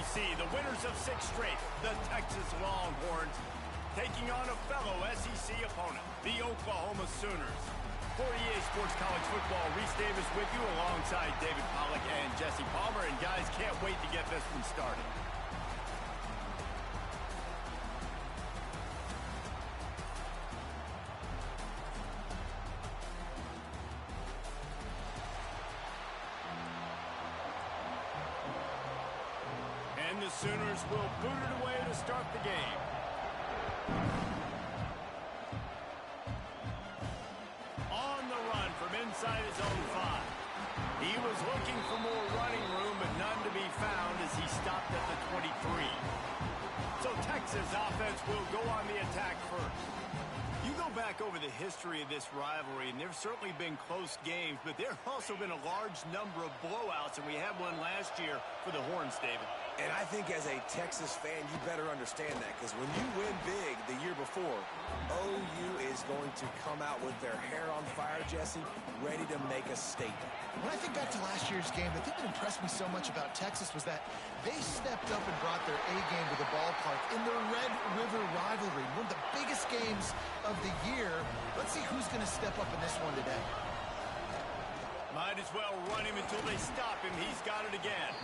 OC, the winners of 6 straight, the Texas Longhorns, taking on a fellow SEC opponent, the Oklahoma Sooners. For EA Sports College Football, Reese Davis with you alongside David Pollack and Jesse Palmer. And guys, can't wait to get this one started. And the Sooners will boot it away to start the game. On the run from inside his own 5. He was looking for more running room, but none to be found as he stopped at the 23. So Texas offense will go on the attack first. You go back over the history of this rivalry, and there's certainly been close games, but there have also been a large number of blowouts, and we had one last year for the Horns, David. And I think as a Texas fan, you better understand that, because when you win big the year before, OU is going to come out with their hair on fire, Jesse, ready to make a statement. When I think back to last year's game, the thing that impressed me so much about Texas was that they stepped up and brought their A-game to the ballpark in the Red River rivalry, one of the biggest games of the year. Let's see who's going to step up in this one today. Might as well run him until they stop him. He's got it again.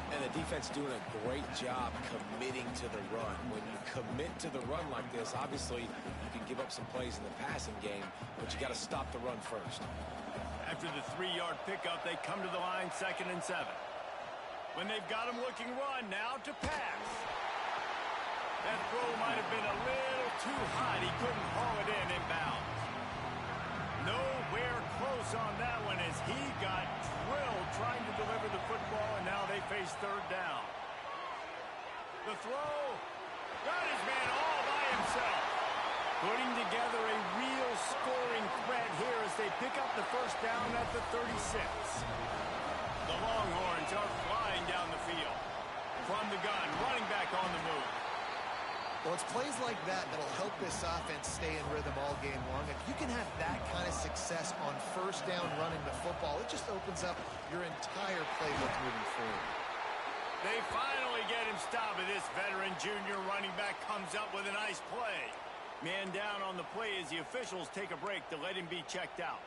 And the defense doing a great job committing to the run. When you commit to the run like this, obviously you can give up some plays in the passing game, but you got to stop the run first. After the 3-yard pickup, they come to the line 2nd and 7. When they've got him looking run, now to pass. That throw might have been a little too hot. He couldn't haul it in inbounds. Nowhere close on that one as he got drilled trying to deliver the football, and now they face 3rd down. The throw. Got his man all by himself. Putting together a real scoring threat here as they pick up the 1st down at the 36. The Longhorns are flying down the field. From the gun, running back on the move. Well, it's plays like that that'll help this offense stay in rhythm all game long. If you can have that kind of success on 1st down running the football, it just opens up your entire playbook moving forward. They finally get him stopped, and this veteran junior running back comes up with a nice play. Man down on the play as the officials take a break to let him be checked out.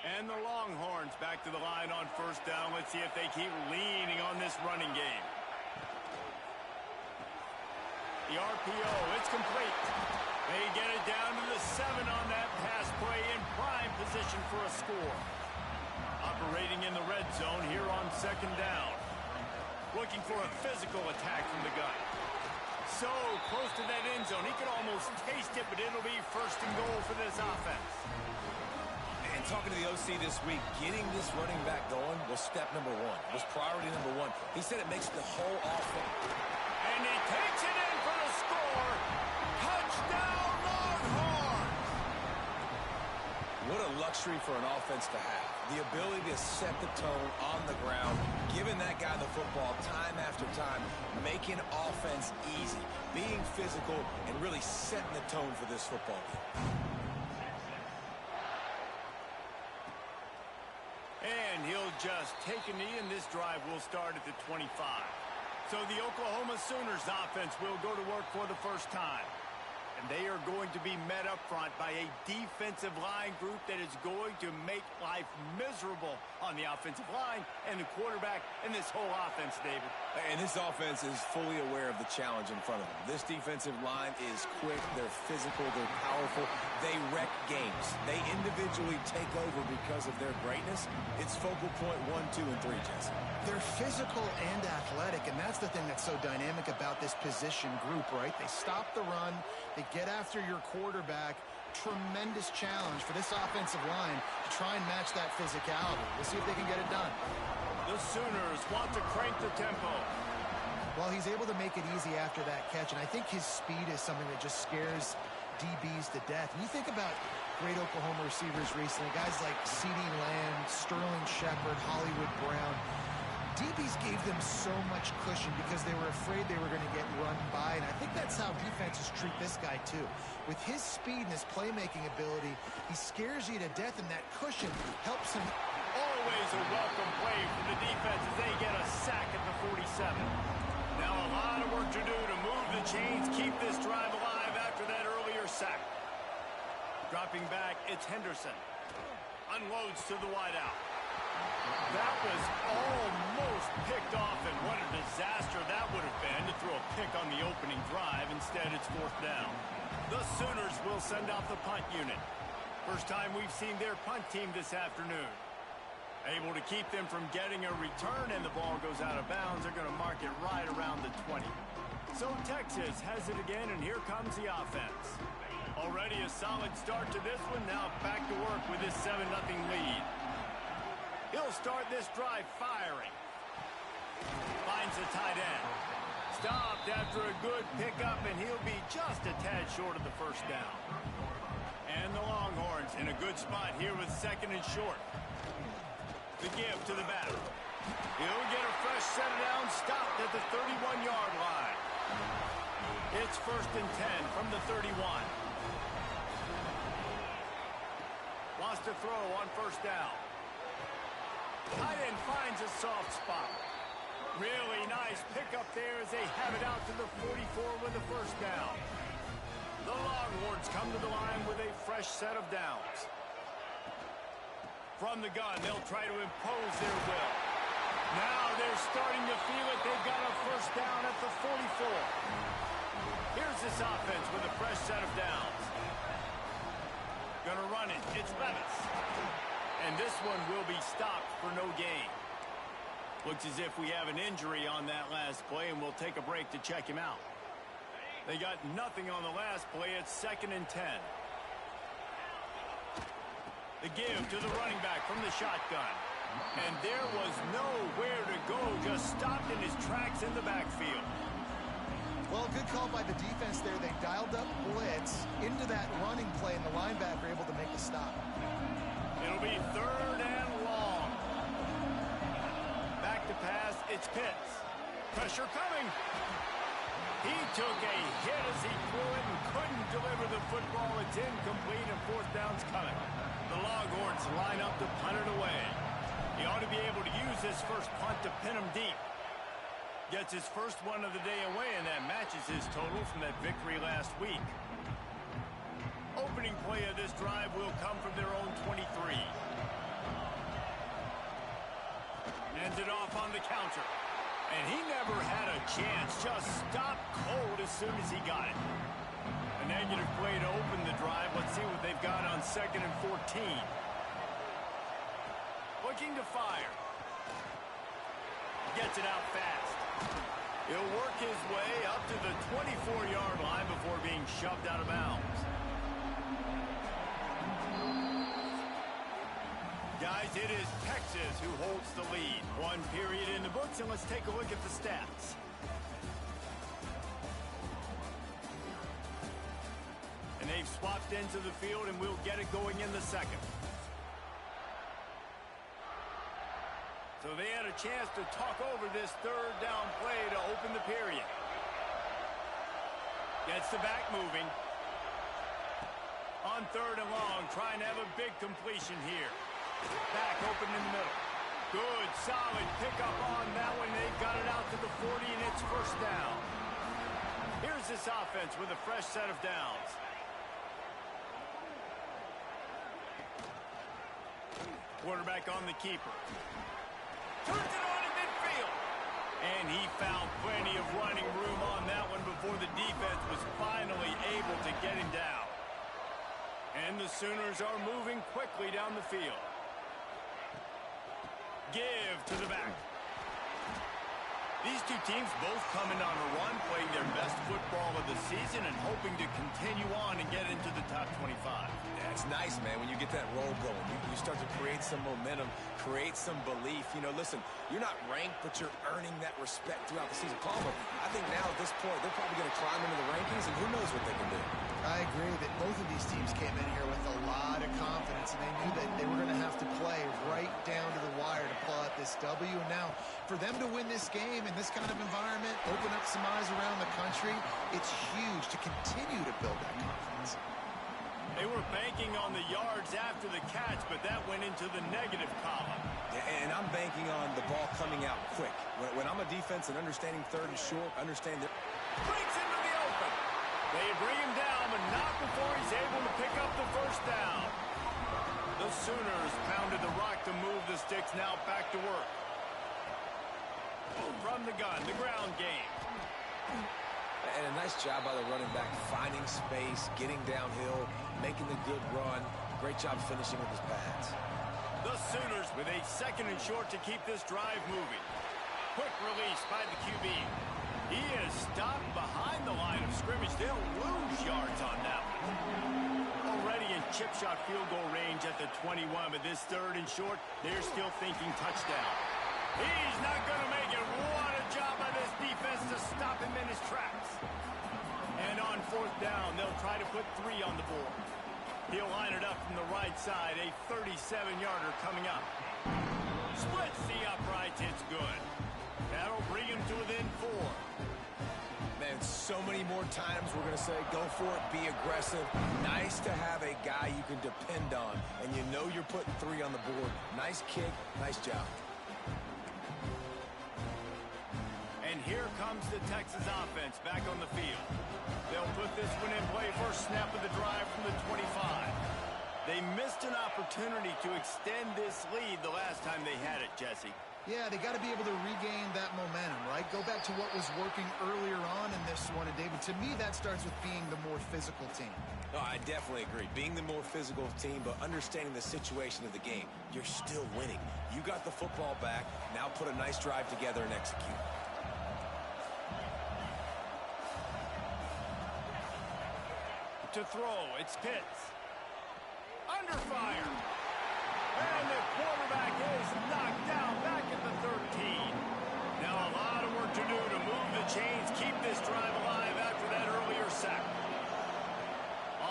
And the Longhorns back to the line on 1st down. Let's see if they keep leaning on this running game. The RPO, it's complete. They get it down to the 7 on that pass play in prime position for a score. Operating in the red zone here on 2nd down. Looking for a physical attack from the gun. So close to that end zone. He could almost taste it, but it'll be 1st and goal for this offense. And talking to the OC this week, getting this running back going was step number 1. Was priority number 1. He said it makes the whole offense. And he takes it in for the score. Touchdown, Longhorns! What a luxury for an offense to have. The ability to set the tone on the ground, giving that guy the football time after time, making offense easy, being physical, and really setting the tone for this football game. And he'll just take a knee, and this drive will start at the 25. So the Oklahoma Sooners offense will go to work for the 1st time. And they are going to be met up front by a defensive line group that is going to make life miserable on the offensive line and the quarterback and this whole offense, David. And this offense is fully aware of the challenge in front of them. This defensive line is quick, they're physical, they're powerful, they wreck games. They individually take over because of their greatness. It's focal point 1, 2, and 3, Jesse. They're physical and athletic, and that's the thing that's so dynamic about this position group, right? They stop the run, they get after your quarterback. Tremendous challenge for this offensive line to try and match that physicality. We'll see if they can get it done. The Sooners want to crank the tempo. Well, he's able to make it easy after that catch, and I think his speed is something that just scares DBs to death. And you think about great Oklahoma receivers recently, guys like CeeDee Lamb, Sterling Shepard, Hollywood Brown. DBs gave them so much cushion because they were afraid they were going to get run by, and I think that's how defenses treat this guy too. With his speed and his playmaking ability, he scares you to death, and that cushion helps him Always a welcome play from the defense as they get a sack at the 47. Now a lot of work to do to move the chains, keep this drive alive after that earlier sack. Dropping back, it's Henderson. Unloads to the wideout. That was almost picked off, and what a disaster that would have been to throw a pick on the opening drive. Instead, it's 4th down. The Sooners will send off the punt unit. First time we've seen their punt team this afternoon. Able to keep them from getting a return, and the ball goes out of bounds. They're going to mark it right around the 20. So Texas has it again, and here comes the offense. Already a solid start to this one. Now back to work with this 7-0 lead. He'll start this drive firing. Finds the tight end. Stopped after a good pickup, and he'll be just a tad short of the first down. And the Longhorns in a good spot here with 2nd and short. The give to the batter. He'll get a fresh set of downs, stopped at the 31-yard line. It's 1st and 10 from the 31. Lost a throw on 1st down. Tight end finds a soft spot. Really nice pickup there as they have it out to the 44 with the 1st down. The Longhorns come to the line with a fresh set of downs. From the gun, they'll try to impose their will. Now they're starting to feel it. They've got a 1st down at the 44. Here's this offense with a fresh set of downs. Gonna run it. It's Levis. And this one will be stopped for no gain. Looks as if we have an injury on that last play, and we'll take a break to check him out. They got nothing on the last play. It's 2nd and 10. The give to the running back from the shotgun. And there was nowhere to go. Just stopped in his tracks in the backfield. Well, good call by the defense there. They dialed up blitz into that running play, and the linebacker able to make the stop. It'll be 3rd and long. Back to pass, it's Pitts. Pressure coming. He took a hit as he threw it and couldn't deliver the football. It's incomplete, and 4th down's coming. The Longhorns line up to punt it away. He ought to be able to use this first punt to pin him deep. Gets his first one of the day away, and that matches his total from that victory last week. Opening play of this drive will come from their own 23. Ends it off on the counter. And he never had a chance. Just stopped cold as soon as he got it. A negative play to open the drive. Let's see what they've got on 2nd and 14. Looking to fire. Gets it out fast. He'll work his way up to the 24-yard line before being shoved out of bounds. Guys, it is Texas who holds the lead. 1 period in the books, and let's take a look at the stats. And they've swapped into the field, and we'll get it going in the 2nd. So they had a chance to talk over this 3rd down play to open the period. Gets the back moving. On 3rd and long, trying to have a big completion here. Back open in the middle. Good, solid pickup on that one. They've got it out to the 40, and it's 1st down. Here's this offense with a fresh set of downs. Quarterback on the keeper. Turns it on in midfield. And he found plenty of running room on that one before the defense was finally able to get him down. And the Sooners are moving quickly down the field. Give to the back. These two teams both coming on a run, playing their best football of the season and hoping to continue on and get into the top 25. Yeah, it's nice, man, when you get that roll going. You start to create some momentum, create some belief. You know, listen, you're not ranked, but you're earning that respect throughout the season. Palmer, I think now at this point, they're probably going to climb into the rankings, and who knows what they can do. I agree that both of these teams came in here with a lot of confidence, and they knew that they were going to have to play right down to the wire to pull out this W. And now, for them to win this game in this kind of environment, open up some eyes around the country, it's huge to continue to build that confidence. They were banking on the yards after the catch, but that went into the negative column. Yeah, and I'm banking on the ball coming out quick. When I'm a defense and understanding third and short, understand that. Breaks into the open. They bring him down, but not before he's able to pick up the first down. The Sooners pounded the rock to move the sticks, now back to work. From the gun, the ground game. And a nice job by the running back, finding space, getting downhill, making the good run. Great job finishing with his pads. The Sooners with a second and short to keep this drive moving. Quick release by the QB. He is stopped behind the line of scrimmage. They'll lose yards on that one. Already in chip shot field goal range at the 21, but this third and short, they're still thinking touchdown. He's not going to make it. What a job by this defense to stop him in his tracks. And on fourth down, they'll try to put 3 on the board. He'll line it up from the right side. A 37-yarder coming up. Splits the uprights. It's good. That'll bring him to within 4. Man, so many more times we're going to say, go for it, be aggressive. Nice to have a guy you can depend on, and you know you're putting 3 on the board. Nice kick, nice job. And here comes the Texas offense back on the field. They'll put this one in play first snap of the drive from the 25. They missed an opportunity to extend this lead the last time they had it, Jesse. Yeah, they got to be able to regain that momentum, right? Go back to what was working earlier on in this one. And, David, to me, that starts with being the more physical team. No, I definitely agree. Being the more physical team, but understanding the situation of the game. You're still winning. You got the football back. Now put a nice drive together and execute. To throw, it's Pitts. Under fire. And the quarterback is knocked down back at the 13. Now a lot of work to do to move the chains, keep this drive alive after that earlier sack.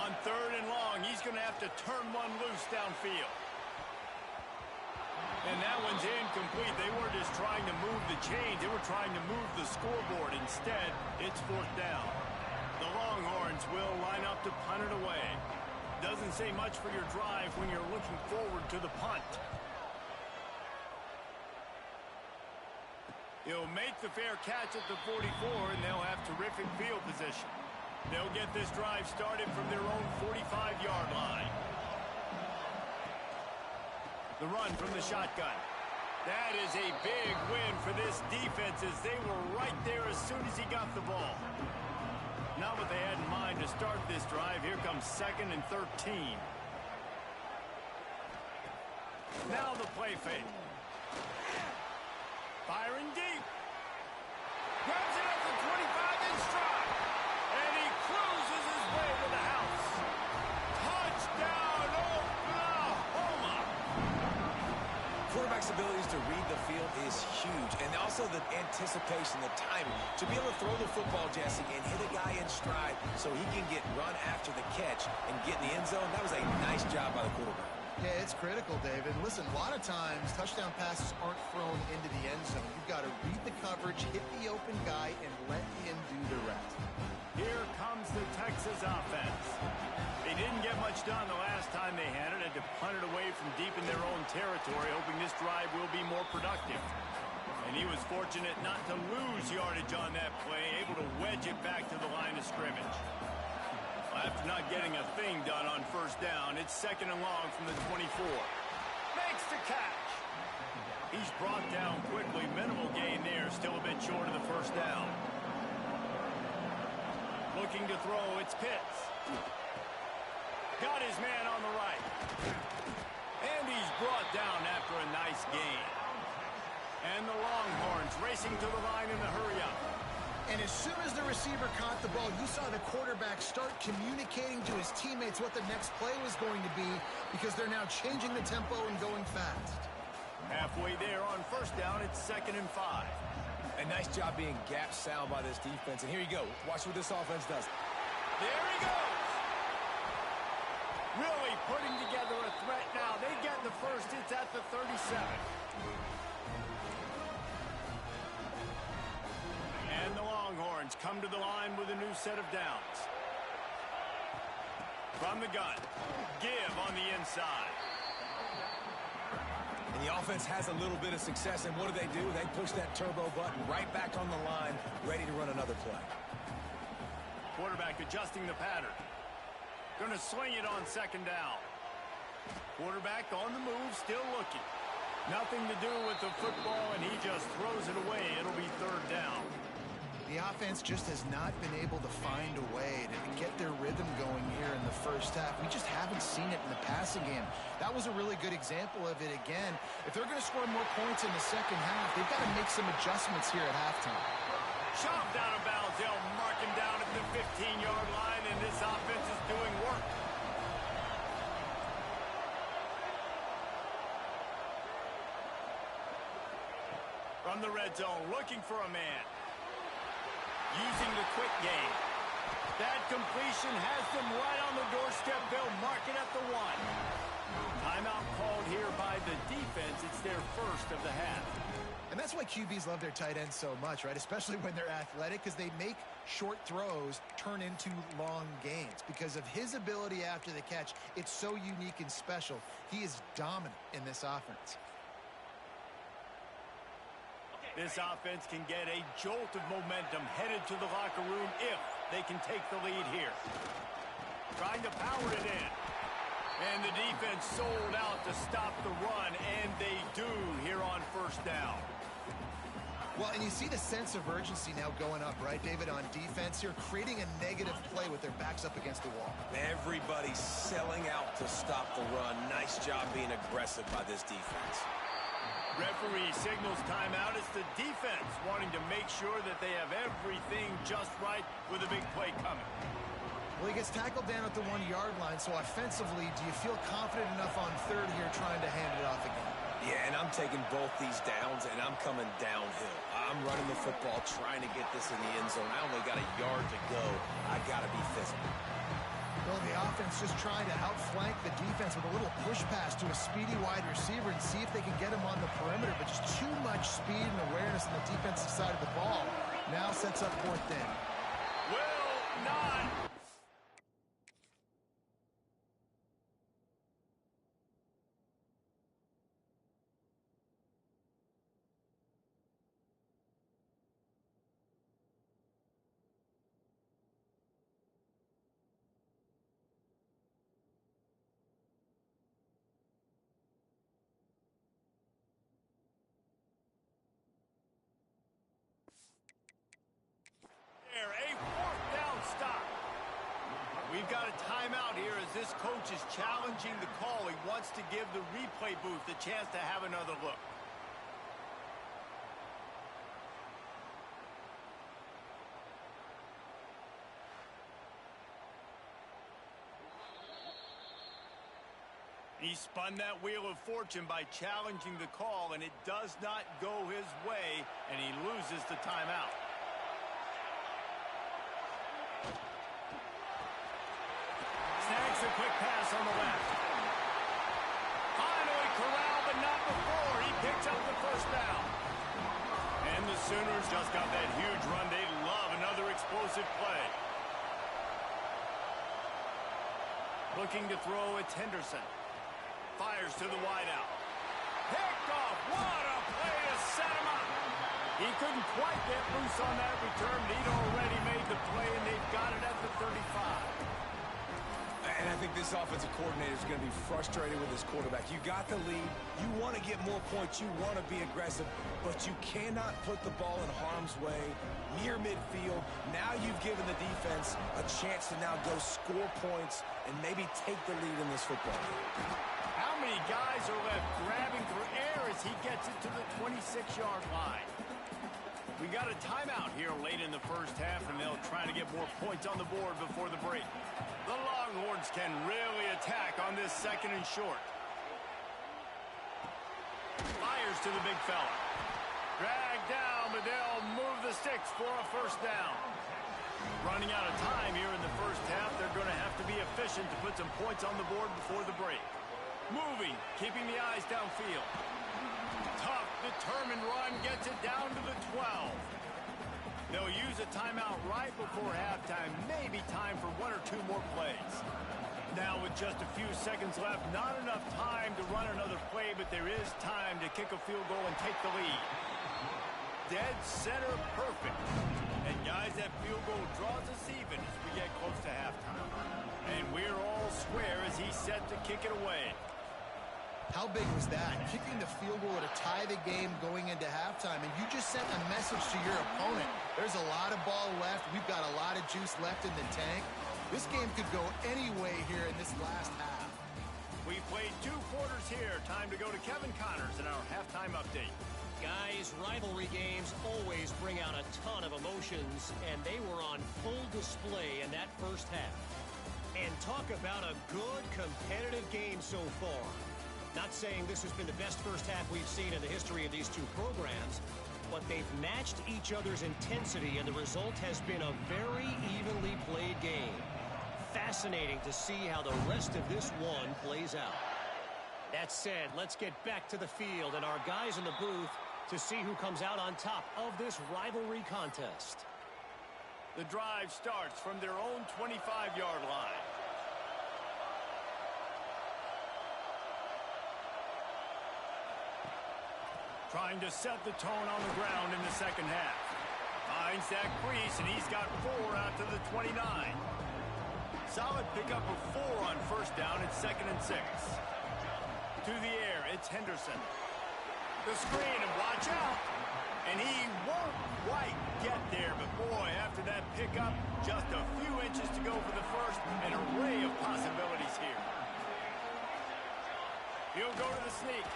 On third and long, he's going to have to turn one loose downfield. And that one's incomplete. They weren't just trying to move the chains. They were trying to move the scoreboard. Instead, it's fourth down. The Longhorns will line up to punt it away. Doesn't say much for your drive when you're looking forward to the punt. He'll make the fair catch at the 44, and they'll have terrific field position. They'll get this drive started from their own 45-yard line. The run from the shotgun. That is a big win for this defense as they were right there as soon as he got the ball. Not what they had in mind to start this drive. Here comes 2nd and 13. Now the play fake. Firing deep. Grabs it at the 25 in stride. And he cruises his way to the house. Touchdown, Oklahoma. Quarterback's abilities to read the field is huge, and also the anticipation, the timing. To be able to throw the football, Jesse, and hit a guy in stride so he can get run after the catch and get in the end zone, that was a nice job by the quarterback. Yeah, it's critical, David. Listen, a lot of times touchdown passes aren't thrown into the end zone. You've got to read the coverage, hit the open guy, and let him do the rest. Here comes the Texas offense. They didn't get much done the last time they had it. Had to punt it away from deep in their own territory, hoping this drive will be more productive. And he was fortunate not to lose yardage on that play, able to wedge it back to the line of scrimmage. After not getting a thing done on first down, it's 2nd and long from the 24. Makes the catch. He's brought down quickly. Minimal gain there, still a bit short of the first down. Looking to throw, it's Pitts. Got his man on the right. And he's brought down after a nice gain. And the Longhorns racing to the line in the hurry-up. And as soon as the receiver caught the ball, you saw the quarterback start communicating to his teammates what the next play was going to be because they're now changing the tempo and going fast. Halfway there on first down, it's 2nd and 5. A nice job being gap sound by this defense. And here you go. Watch what this offense does. There he goes. Really putting together a threat now. They get the first. It's at the 37. And the Longhorns come to the line with a new set of downs. From the gun. Give on the inside. And the offense has a little bit of success, and what do? They push that turbo button right back on the line, ready to run another play. Quarterback adjusting the pattern. Going to swing it on second down. Quarterback on the move, still looking. Nothing to do with the football, and he just throws it away. It'll be third down. The offense just has not been able to find a way to get their rhythm going here in the first half. We just haven't seen it in the passing game. That was a really good example of it again. If they're going to score more points in the second half, they've got to make some adjustments here at halftime. Shoved out of bounds. They'll mark him down at the 15-yard line, and this offense is doing work. From the red zone, looking for a man. Using the quick game. That completion has them right on the doorstep. They'll mark it at the 1. Timeout called here by the defense. It's their first of the half. And that's why QBs love their tight ends so much, right? Especially when they're athletic, because they make short throws turn into long gains. Because of his ability after the catch, it's so unique and special. He is dominant in this offense. This offense can get a jolt of momentum headed to the locker room if they can take the lead here. Trying to power it in. And the defense sold out to stop the run, and they do here on first down. Well, and you see the sense of urgency now going up, right, David, on defense here, creating a negative play with their backs up against the wall. Everybody's selling out to stop the run. Nice job being aggressive by this defense. Referee signals timeout. It's the defense wanting to make sure that they have everything just right with a big play coming. Well, he gets tackled down at the 1-yard line, so offensively, do you feel confident enough on third here trying to hand it off again? Yeah, and I'm taking both these downs, and I'm coming downhill. I'm running the football, trying to get this in the end zone. I only got a yard to go. I got to be physical. Well, the offense just trying to outflank the defense with a little push pass to a speedy wide receiver and see if they can get him on the perimeter, but just too much speed and awareness on the defensive side of the ball. Now sets up fourth down. Will not. A fourth down stop. We've got a timeout here as this coach is challenging the call. He wants to give the replay booth the chance to have another look. He spun that wheel of fortune by challenging the call, and it does not go his way, and he loses the timeout. Snags a quick pass on the left. Finally corralled, but not before. He picks up the first down. And the Sooners just got that huge run. They love another explosive play. Looking to throw, it's Henderson. Fires to the wideout. Picked off. What a play to set him up. He couldn't quite get loose on that return. He'd already made the play, and they've got it at the 35. And I think this offensive coordinator is going to be frustrated with his quarterback. You got the lead. You want to get more points. You want to be aggressive. But you cannot put the ball in harm's way near midfield. Now you've given the defense a chance to now go score points and maybe take the lead in this football game. How many guys are left grabbing for air as he gets it to the 26-yard line? We got a timeout here late in the first half, and they'll try to get more points on the board before the break. The Longhorns can really attack on this second and short. Fires to the big fella. Dragged down, but they'll move the sticks for a first down. Running out of time here in the first half. They're going to have to be efficient to put some points on the board before the break. Moving, keeping the eyes downfield. Tough, determined run gets it down to the 12. They'll use a timeout right before halftime. Maybe time for one or two more plays. Now with just a few seconds left, not enough time to run another play, but there is time to kick a field goal and take the lead. Dead center perfect. And guys, that field goal draws us even as we get close to halftime. And we're all square as he's set to kick it away. How big was that? Kicking the field goal to tie the game going into halftime, and you just sent a message to your opponent. There's a lot of ball left. We've got a lot of juice left in the tank. This game could go any way here in this last half. We played 2 quarters here. Time to go to Kevin Connors in our halftime update. Guys, rivalry games always bring out a ton of emotions, and they were on full display in that first half. And talk about a good competitive game so far. Not saying this has been the best first half we've seen in the history of these two programs, but they've matched each other's intensity, and the result has been a very evenly played game. Fascinating to see how the rest of this one plays out. That said, let's get back to the field and our guys in the booth to see who comes out on top of this rivalry contest. The drive starts from their own 25-yard line. Trying to set the tone on the ground in the second half. Finds that crease, and he's got 4 out to the 29. Solid pickup of 4 on first down. It's 2nd and 6. To the air, it's Henderson. The screen, and watch out. And he won't quite get there, but boy, after that pickup, just a few inches to go for the first. An array of possibilities here. He'll go to the sneak.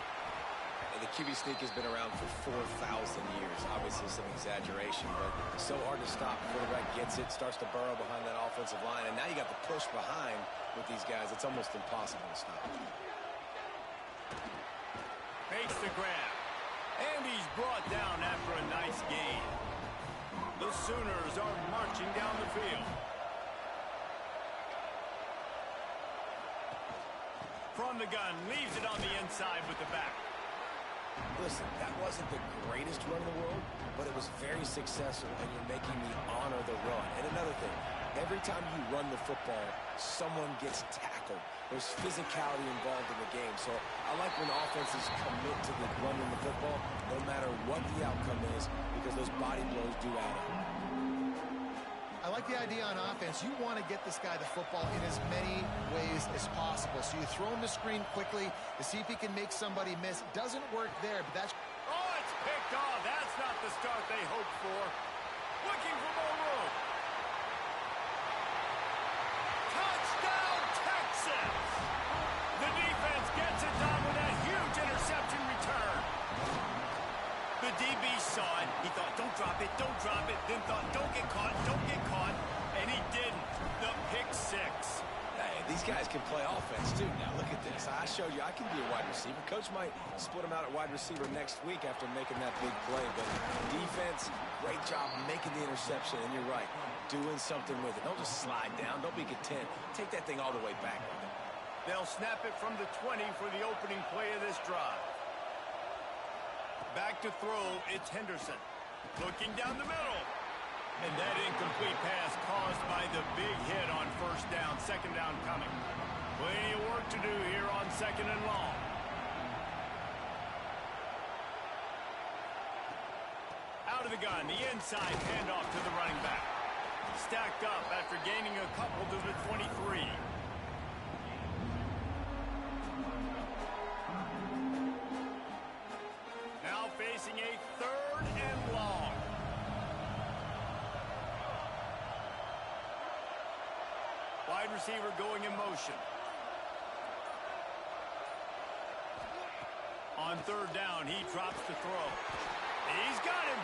The QB sneak has been around for 4,000 years. Obviously some exaggeration, but so hard to stop. Quarterback gets it, starts to burrow behind that offensive line, and now you got the push behind with these guys. It's almost impossible to stop. Makes the grab. And he's brought down after a nice gain. The Sooners are marching down the field. From the gun, leaves it on the inside with the back. Listen, that wasn't the greatest run in the world, but it was very successful, and you're making me honor the run. And another thing, every time you run the football, someone gets tackled. There's physicality involved in the game. So I like when offenses commit to the running the football, no matter what the outcome is, because those body blows do add up. I like the idea on offense. You want to get this guy the football in as many ways as possible. So you throw him the screen quickly to see if he can make somebody miss. Doesn't work there, but that's... Oh, it's picked off. That's not the start they hoped for. Looking for more room. Touchdown, Texas! The defense gets it done with that huge interception return. The DB saw it. He thought, don't drop it, then thought, don't get caught, and he didn't. The pick 6. Hey, these guys can play offense, too. Now, look at this. I showed you I can be a wide receiver. Coach might split him out at wide receiver next week after making that big play, but defense, great job making the interception, and you're right, doing something with it. Don't just slide down. Don't be content. Take that thing all the way back with it. They'll snap it from the 20 for the opening play of this drive. Back to throw, it's Henderson. Looking down the middle. And that incomplete pass caused by the big hit on first down. 2nd down coming. Plenty of work to do here on 2nd and long. Out of the gun, the inside handoff to the running back. Stacked up after gaining a couple to the 23. Facing a 3rd and long. Wide receiver going in motion. On 3rd down, he drops the throw. He's got him.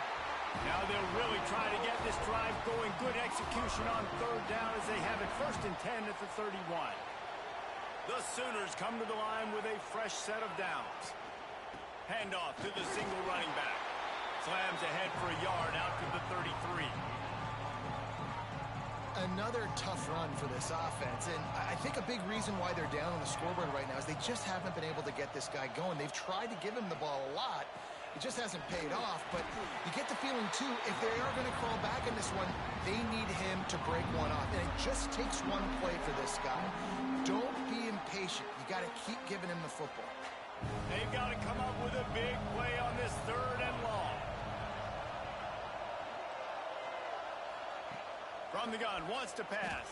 Now they'll really try to get this drive going. Good execution on 3rd down as they have it 1st and 10 at the 31. The Sooners come to the line with a fresh set of downs. Handoff to the single running back. Slams ahead for a yard out to the 33. Another tough run for this offense, and I think a big reason why they're down on the scoreboard right now is they just haven't been able to get this guy going. They've tried to give him the ball a lot. It just hasn't paid off, but you get the feeling, too, if they are going to crawl back in this one, they need him to break one off, and it just takes one play for this guy. Don't be impatient. You got to keep giving him the football. They've got to come up with a big play on this 3rd and long. From the gun, wants to pass.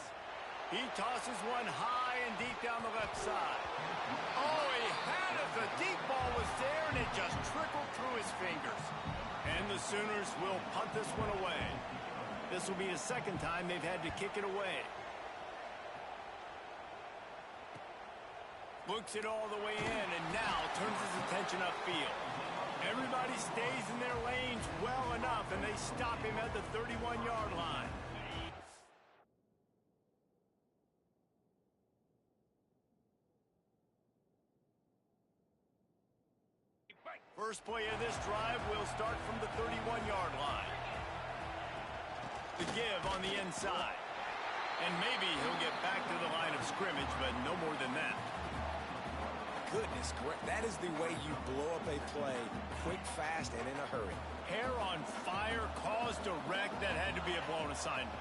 He tosses one high and deep down the left side. Oh, he had it. The deep ball was there, and it just trickled through his fingers. And the Sooners will punt this one away. This will be the 2nd time they've had to kick it away. Looks it all the way in, and now turns his attention upfield. Everybody stays in their lanes well enough, and they stop him at the 31-yard line. First play of this drive will start from the 31-yard line. The give on the inside. And maybe he'll get back to the line of scrimmage, but no more than that. Goodness, that is the way you blow up a play quick, fast, and in a hurry. Hair on fire, caused a wreck. That had to be a blown assignment.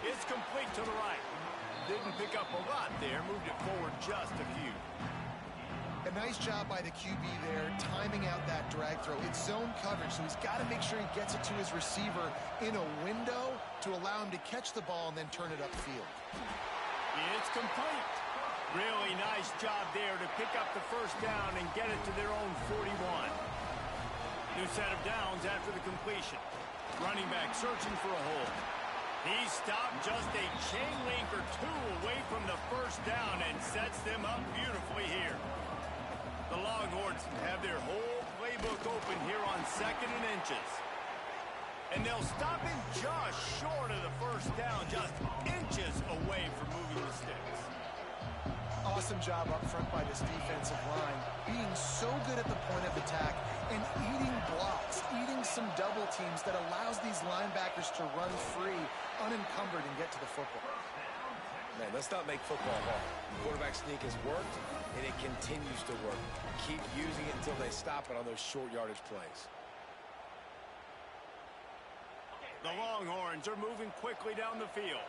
It's complete to the right. Didn't pick up a lot there. Moved it forward just a few. A nice job by the QB there, timing out that drag throw. It's zone coverage, so he's got to make sure he gets it to his receiver in a window to allow him to catch the ball and then turn it upfield. It's complete. Really nice job there to pick up the first down and get it to their own 41. New set of downs after the completion. Running back searching for a hole. He stopped just a chain link or two away from the first down and sets them up beautifully here. The Longhorns have their whole playbook open here on 2nd and inches. And they'll stop him just short of the first down, just inches away from moving the sticks. Awesome job up front by this defensive line, being so good at the point of attack and eating blocks, eating some double teams that allows these linebackers to run free, unencumbered, and get to the football. Man, let's not make football hard. Quarterback sneak has worked, and it continues to work. Keep using it until they stop it on those short yardage plays. The Longhorns are moving quickly down the field.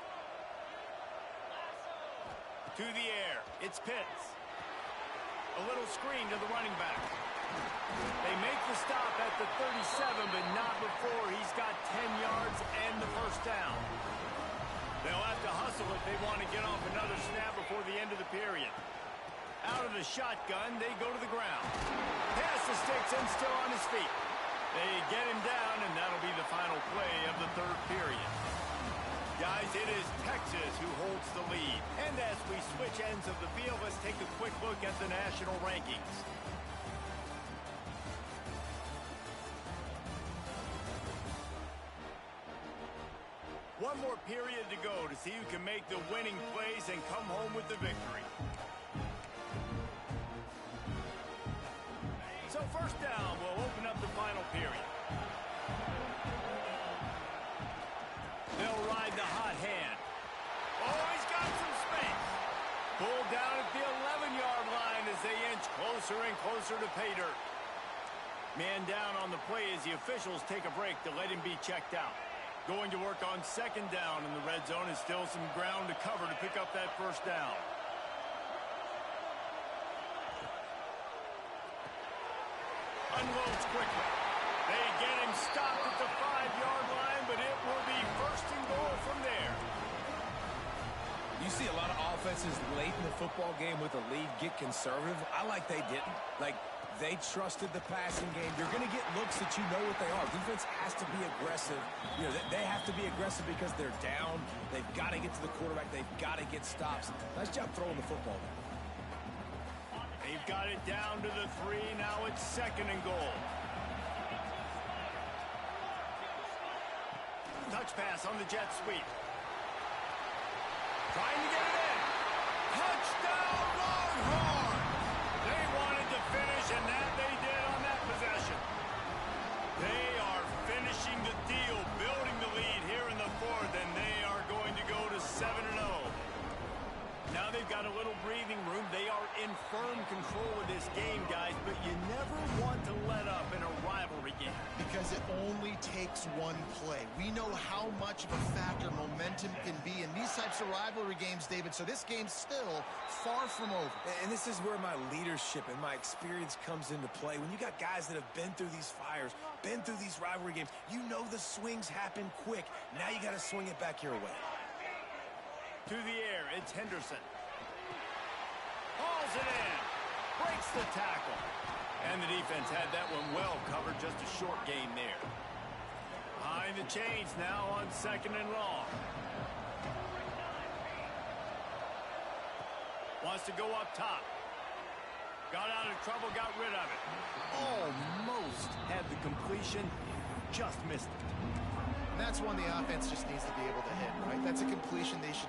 To the air, it's Pitts. A little screen to the running back. They make the stop at the 37, but not before he's got 10 yards and the first down. They'll have to hustle if they want to get off another snap before the end of the period. Out of the shotgun, they go to the ground. Pass the sticks and still on his feet. They get him down, and that'll be the final play of the 3rd period. Guys, it is Texas who holds the lead. And as we switch ends of the field, let's take a quick look at the national rankings. One more period to go to see who can make the winning plays and come home with the victory. So first down will open up the final period. They'll ride the hot hand. Oh, he's got some space. Pulled down at the 11-yard line as they inch closer and closer to pay dirt. Man down on the play as the officials take a break to let him be checked out. Going to work on 2nd down in the red zone is still some ground to cover to pick up that first down. Unloads quickly. They get him stopped at the 5-yard line, but it will be 1st and goal from there. You see a lot of offenses late in the football game with a lead get conservative. I like they didn't. Like, they trusted the passing game. You're going to get looks that you know what they are. Defense has to be aggressive. You know, they have to be aggressive because they're down. They've got to get to the quarterback. They've got to get stops. Nice job throwing the football. They've got it down to the 3. Now it's 2nd and goal. Touch pass on the jet sweep. Trying to get it in. Touchdown, Longhorn! They wanted to finish, and that they did on that possession. They are finishing the deal, building the lead here in the 4th, and they are going to go to 7-0. Now they've got a little breathing room. They are in firm control control of this game, guys, but you never want to let up in a rivalry game. Because it only takes one play. We know how much of a factor momentum can be in these types of rivalry games, David, so this game's still far from over. And this is where my leadership and my experience comes into play. When you got guys that have been through these fires, been through these rivalry games, you know the swings happen quick. Now you got to swing it back your way. To the air, it's Henderson. Hauls it in. Breaks the tackle. And the defense had that one well covered. Just a short gain there. Behind the chains now on 2nd and long. Wants to go up top. Got out of trouble, got rid of it. Almost had the completion. Just missed it. And that's one the offense just needs to be able to hit, right? That's a completion they should be